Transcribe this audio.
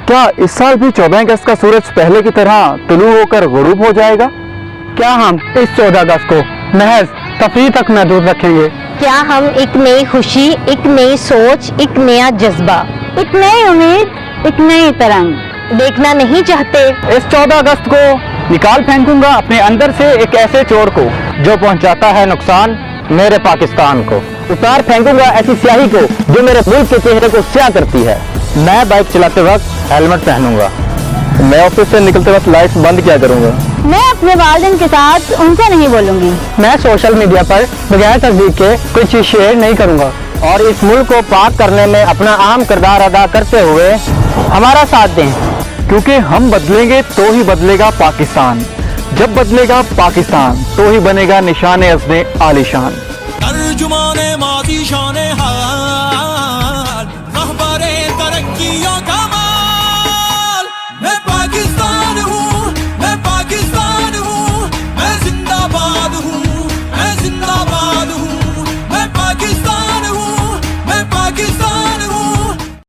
क्या इस साल भी 14 अगस्त का सूरज पहले की तरह तुलू होकर गुरूब हो जाएगा? क्या हम इस 14 अगस्त को महज तफरीह तक महदूद रखेंगे? क्या हम एक नई खुशी, एक नई सोच, एक नया जज्बा, एक नई उम्मीद, एक नई तरंग देखना नहीं चाहते? इस 14 अगस्त को निकाल फेंकूंगा अपने अंदर से एक ऐसे चोर को जो पहुंचाता है नुकसान मेरे पाकिस्तान को। उतार फेंकूंगा ऐसी स्याही को जो मेरे मुल्क के चेहरे को स्याह करती है। मैं बाइक चलाते वक्त हेलमेट पहनूंगा। मैं ऑफिस से निकलते वक्त लाइट्स बंद किया करूंगा। मैं अपने वालिदैन के साथ उनसे नहीं बोलूंगी। मैं सोशल मीडिया पर बगैर तस्दीक के कोई चीज शेयर नहीं करूंगा और इस मुल्क को पाक करने में अपना अहम किरदार अदा करते हुए हमारा साथ दें। क्योंकि हम बदलेंगे तो ही बदलेगा पाकिस्तान। जब बदलेगा पाकिस्तान तो ही बनेगा निशान अज़्म आलीशान। तर्जुमाने